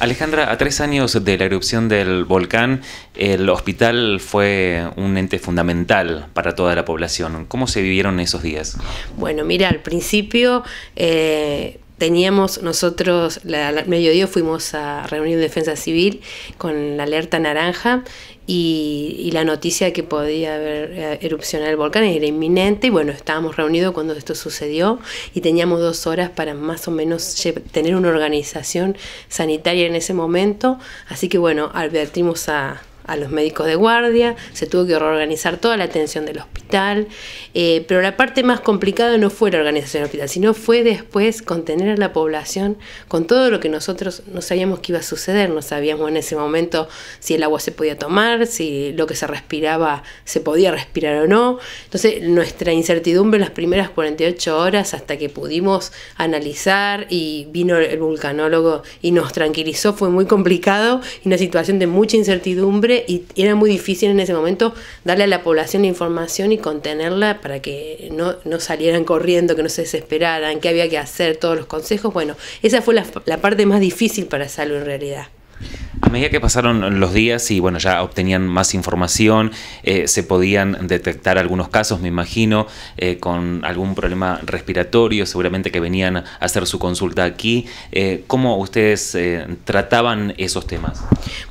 Alejandra, a 3 años de la erupción del volcán, el hospital fue un ente fundamental para toda la población. ¿Cómo se vivieron esos días? Bueno, mira, al principio teníamos nosotros, al mediodía fuimos a reunir Defensa Civil con la alerta naranja y la noticia de que podía haber erupcionado el volcán era inminente. Y bueno, estábamos reunidos cuando esto sucedió y teníamos 2 horas para más o menos tener una organización sanitaria en ese momento. Así que bueno, advertimos a los médicos de guardia, se tuvo que reorganizar toda la atención del hospital, pero la parte más complicada no fue la organización del hospital, sino fue después contener a la población con todo lo que nosotros no sabíamos que iba a suceder. No sabíamos en ese momento si el agua se podía tomar, si lo que se respiraba se podía respirar o no. Entonces nuestra incertidumbre en las primeras 48 horas hasta que pudimos analizar y vino el vulcanólogo y nos tranquilizó, fue muy complicado y una situación de mucha incertidumbre. Y era muy difícil en ese momento darle a la población información y contenerla para que no salieran corriendo, que no se desesperaran, qué había que hacer, todos los consejos. Bueno, esa fue la parte más difícil para Salud en realidad. A medida que pasaron los días y bueno, ya obtenían más información, se podían detectar algunos casos, me imagino, con algún problema respiratorio, seguramente que venían a hacer su consulta aquí. ¿Cómo ustedes trataban esos temas?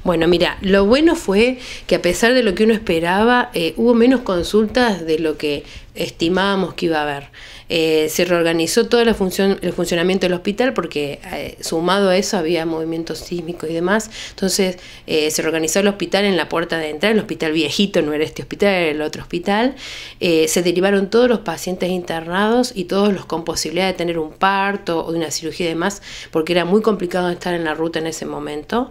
Bueno, mira, lo bueno fue que a pesar de lo que uno esperaba, hubo menos consultas de lo que estimábamos que iba a haber. Se reorganizó toda el funcionamiento del hospital porque sumado a eso había movimientos sísmicos y demás. Entonces se reorganizó el hospital en la puerta de entrada, el hospital viejito, no era este hospital, era el otro hospital. Se derivaron todos los pacientes internados y todos los con posibilidad de tener un parto o de una cirugía y demás, porque era muy complicado estar en la ruta en ese momento.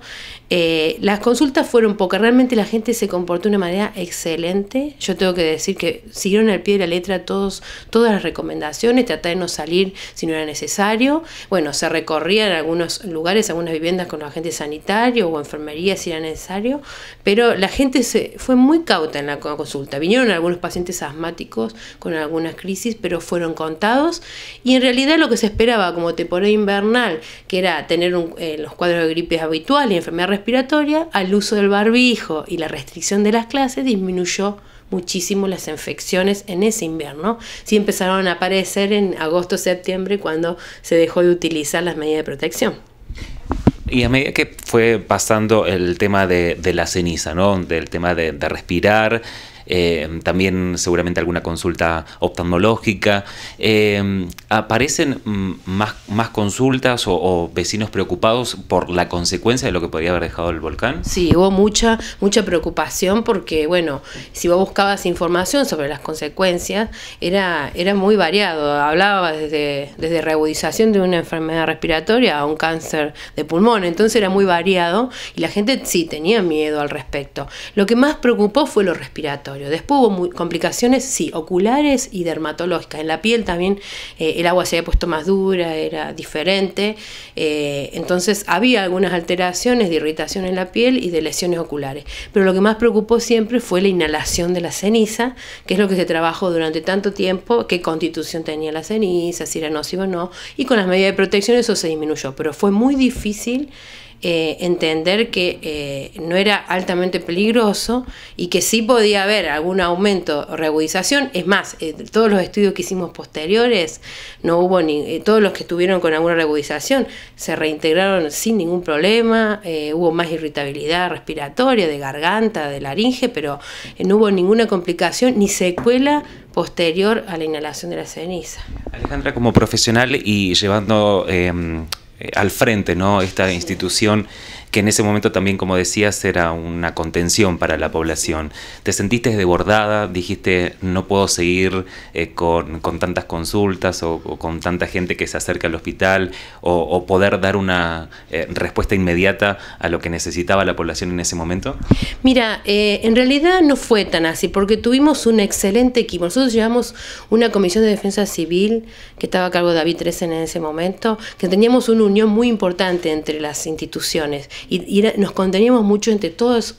Las consultas fueron pocas, realmente la gente se comportó de una manera excelente. Yo tengo que decir que siguieron al pie de la letra todas las recomendaciones, tratar de no salir si no era necesario. Bueno, se recorrían algunos lugares, algunas viviendas con los agentes sanitarios o enfermería si era necesario, pero la gente fue muy cauta en la consulta. Vinieron algunos pacientes asmáticos con algunas crisis, pero fueron contados y en realidad lo que se esperaba como temporada invernal, que era tener los cuadros de gripe habituales y enfermedad respiratoria, al uso del barbijo y la restricción de las clases disminuyó muchísimo las infecciones en ese invierno. Sí empezaron a aparecer en agosto, septiembre, cuando se dejó de utilizar las medidas de protección. Y a medida que fue pasando el tema de la ceniza, ¿no? Del tema de respirar, también seguramente alguna consulta oftalmológica, ¿aparecen más consultas o vecinos preocupados por la consecuencia de lo que podría haber dejado el volcán? Sí, hubo mucha preocupación porque, bueno, si vos buscabas información sobre las consecuencias, era muy variado. Hablaba desde reagudización de una enfermedad respiratoria a un cáncer de pulmón, entonces era muy variado y la gente sí tenía miedo al respecto. Lo que más preocupó fue lo respiratorio. Después hubo complicaciones, sí, oculares y dermatológicas. En la piel también el agua se había puesto más dura, era diferente. Entonces había algunas alteraciones de irritación en la piel y de lesiones oculares. Pero lo que más preocupó siempre fue la inhalación de la ceniza, que es lo que se trabajó durante tanto tiempo, qué constitución tenía la ceniza, si era nociva o no. Y con las medidas de protección eso se disminuyó. Pero fue muy difícil entender que no era altamente peligroso y que sí podía haber algún aumento o reagudización. Es más, todos los estudios que hicimos posteriores, no hubo todos los que estuvieron con alguna reagudización se reintegraron sin ningún problema. Hubo más irritabilidad respiratoria, de garganta, de laringe, pero no hubo ninguna complicación ni secuela posterior a la inhalación de la ceniza. Alejandra, como profesional y llevando al frente, ¿no?, esta institución que en ese momento también, como decías, era una contención para la población. ¿Te sentiste desbordada? Dijiste, no puedo seguir con tantas consultas o con tanta gente que se acerca al hospital o poder dar una respuesta inmediata a lo que necesitaba la población en ese momento? Mira, en realidad no fue tan así, porque tuvimos un excelente equipo. Nosotros llevamos una comisión de defensa civil que estaba a cargo de David Tresen en ese momento, que teníamos una unión muy importante entre las instituciones y nos conteníamos mucho entre todos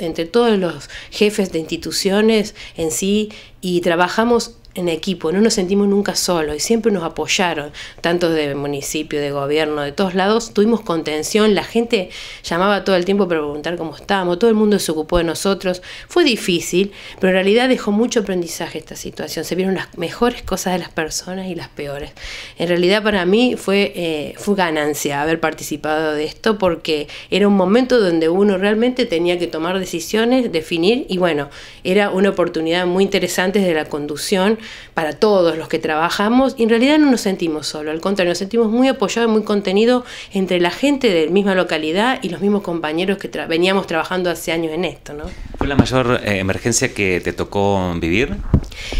los jefes de instituciones en sí y trabajamos en equipo, no nos sentimos nunca solos y siempre nos apoyaron, tanto de municipio, de gobierno, de todos lados. Tuvimos contención, la gente llamaba todo el tiempo para preguntar cómo estábamos, todo el mundo se ocupó de nosotros. Fue difícil, pero en realidad dejó mucho aprendizaje esta situación. Se vieron las mejores cosas de las personas y las peores. En realidad para mí fue ganancia haber participado de esto, porque era un momento donde uno realmente tenía que tomar decisiones, definir, y bueno, era una oportunidad muy interesante de la conducción para todos los que trabajamos, y en realidad no nos sentimos solos, al contrario, nos sentimos muy apoyados, muy contenidos entre la gente de la misma localidad y los mismos compañeros que veníamos trabajando hace años en esto, ¿no? ¿Fue la mayor emergencia que te tocó vivir?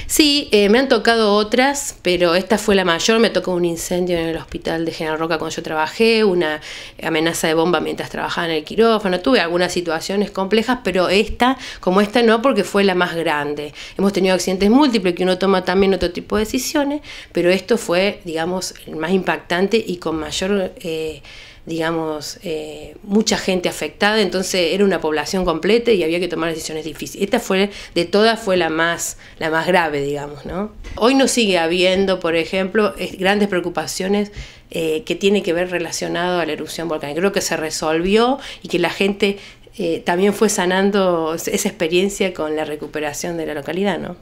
Sí, me han tocado otras, pero esta fue la mayor. Me tocó un incendio en el hospital de General Roca cuando yo trabajé, una amenaza de bomba mientras trabajaba en el quirófano. Tuve algunas situaciones complejas, pero esta no, porque fue la más grande. Hemos tenido accidentes múltiples, que uno toma también otro tipo de decisiones, pero esto fue, digamos, el más impactante y con mayor mucha gente afectada, entonces era una población completa y había que tomar decisiones difíciles. Esta fue, de todas, fue la más grave, digamos, ¿no? Hoy no sigue habiendo, por ejemplo, grandes preocupaciones que tiene que ver relacionado a la erupción volcánica. Creo que se resolvió y que la gente también fue sanando esa experiencia con la recuperación de la localidad, ¿no?